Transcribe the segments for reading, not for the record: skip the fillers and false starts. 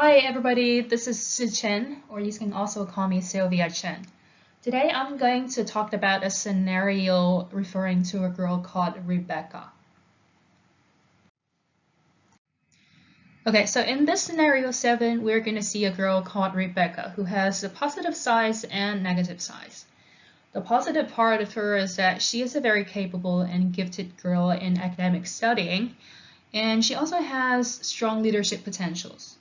Hi everybody, this is Chen, or you can also call me Sylvia Chen. Today I'm going to talk about a scenario referring to a girl called Rebecca. Okay, so in this scenario 7, we're going to see a girl called Rebecca who has a positive sides and negative sides. The positive part of her is that she is a very capable and gifted girl in academic studying, and she also has strong leadership potentials.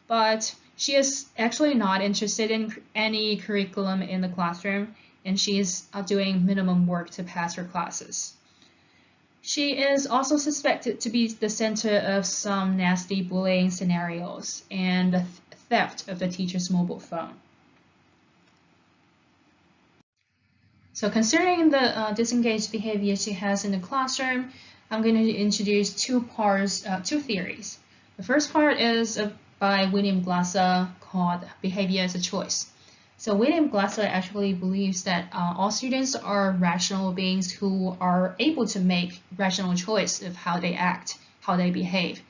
But she is actually not interested in any curriculum in the classroom, and she is doing minimum work to pass her classes. She is also suspected to be the center of some nasty bullying scenarios and the theft of the teacher's mobile phone. So considering the disengaged behavior she has in the classroom, I'm going to introduce two theories. The first part is by William Glasser called Behavior as a Choice. So William Glasser actually believes that all students are rational beings who are able to make rational choice of how they act, how they behave.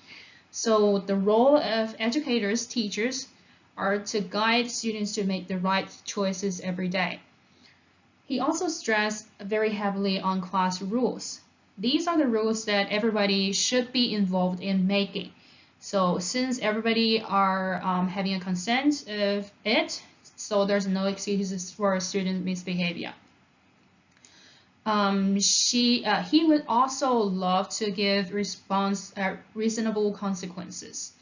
So the role of educators, teachers, are to guide students to make the right choices every day. He also stressed very heavily on class rules. These are the rules that everybody should be involved in making. So since everybody are having a consent of it, so there's no excuses for student misbehavior. He would also love to give reasonable consequences.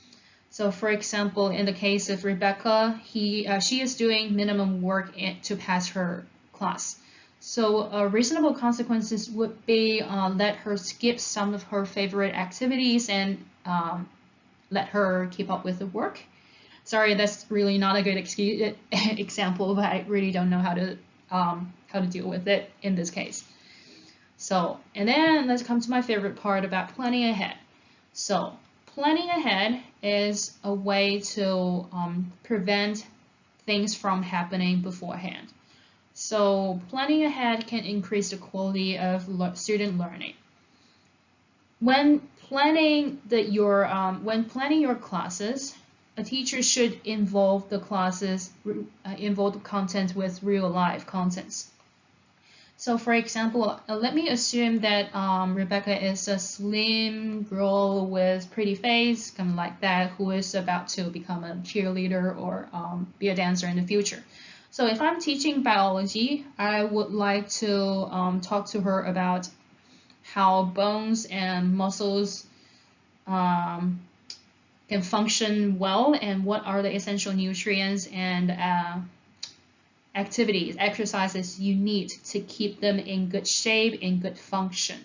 So for example, in the case of Rebecca, she is doing minimum work to pass her class. So reasonable consequences would be let her skip some of her favorite activities and let her keep up with the work. Sorry, that's really not a good example, but I really don't know how to deal with it in this case. So, and then let's come to my favorite part about planning ahead. So, planning ahead is a way to prevent things from happening beforehand. So planning ahead can increase the quality of student learning. When planning your classes, a teacher should involve the content with real life contents. So for example, let me assume that Rebecca is a slim girl with pretty face, kind of like that, who is about to become a cheerleader or be a dancer in the future. So if I'm teaching biology, I would like to talk to her about how bones and muscles can function well and what are the essential nutrients and exercises you need to keep them in good shape, in good function,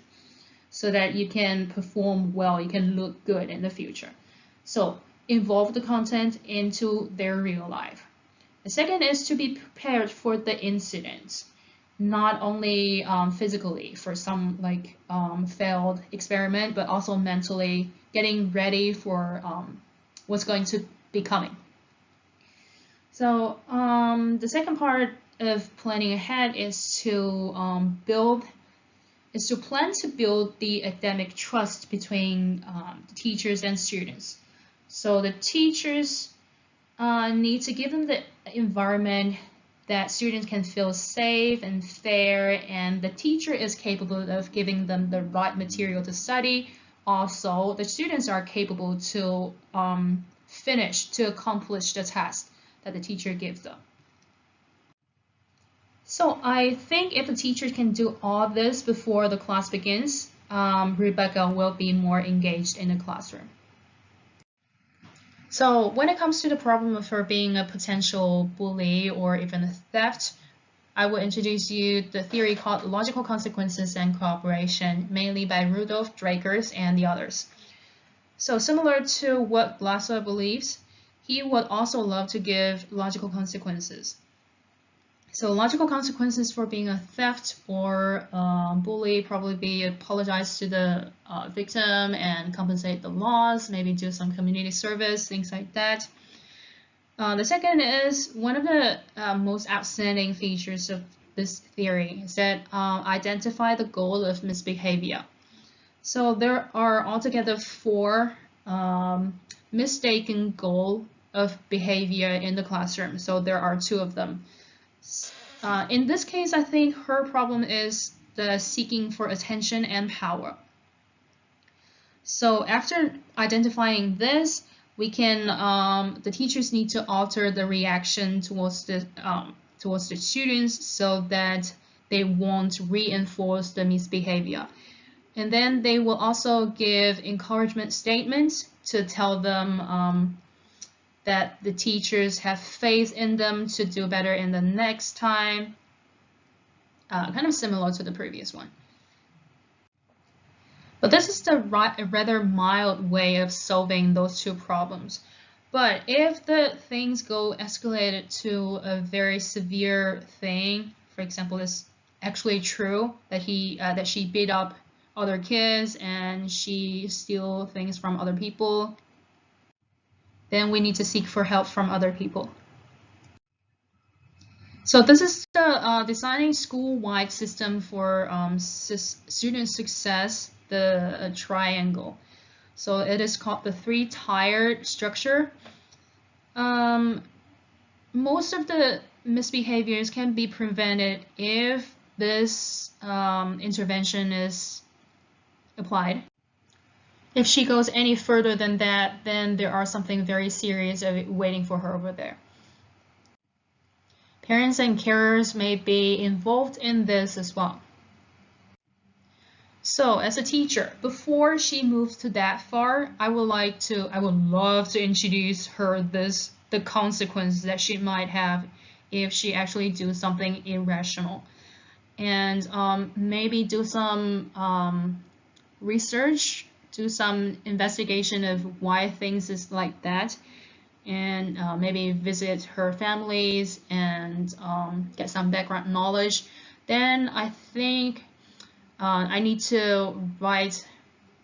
so that you can perform well, you can look good in the future. So involve the content into their real life. The second is to be prepared for the incidents, not only physically for some failed experiment, but also mentally getting ready for what's going to be coming. So the second part of planning ahead is to plan to build the academic trust between teachers and students. So the teachers need to give them the environment that students can feel safe and fair, and the teacher is capable of giving them the right material to study. Also, the students are capable to accomplish the task that the teacher gives them. So I think if the teacher can do all this before the class begins, Rebecca will be more engaged in the classroom. So when it comes to the problem of her being a potential bully or even a theft, I will introduce you the theory called logical consequences and cooperation, mainly by Rudolf Drakers and the others. So similar to what Glasser believes, he would also love to give logical consequences. So logical consequences for being a theft or bully probably be apologize to the victim and compensate the loss, maybe do some community service, things like that. The second is one of the most outstanding features of this theory is that identify the goal of misbehavior. So there are altogether 4 mistaken goal of behavior in the classroom. So there are two of them. In this case, I think her problem is the seeking for attention and power. So after identifying this, we can the teachers need to alter the reaction towards the students so that they won't reinforce the misbehavior. And then they will also give encouragement statements to tell them that the teachers have faith in them to do better in the next time, kind of similar to the previous one. But this is a rather mild way of solving those two problems. But if the things go escalated to a very severe thing, for example, it's actually true that she beat up other kids and she steals things from other people, then we need to seek for help from other people. So this is the designing school-wide system for student success, the triangle. So it is called the three-tiered structure. Most of the misbehaviors can be prevented if this intervention is applied. If she goes any further than that, then there are something very serious waiting for her over there. Parents and carers may be involved in this as well. So as a teacher, before she moves to that far, I would love to introduce her the consequence that she might have if she actually do something irrational. And maybe do some research, do some investigation of why things is like that, and maybe visit her families and get some background knowledge. Then I think I need to write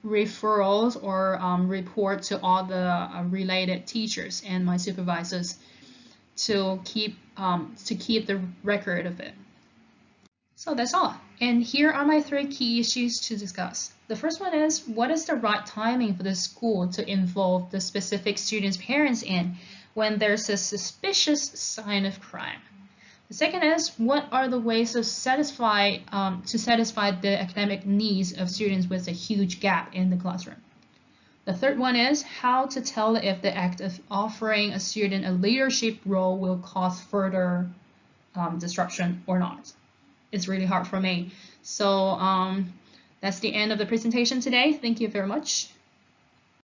referrals or report to all the related teachers and my supervisors to keep the record of it. So that's all. And here are my 3 key issues to discuss. The first one is, what is the right timing for the school to involve the specific student's parents in when there's a suspicious sign of crime? The second is, what are the ways to satisfy the academic needs of students with a huge gap in the classroom? The third one is, how to tell if the act of offering a student a leadership role will cause further disruption or not. It's really hard for me. So that's the end of the presentation today. Thank you very much.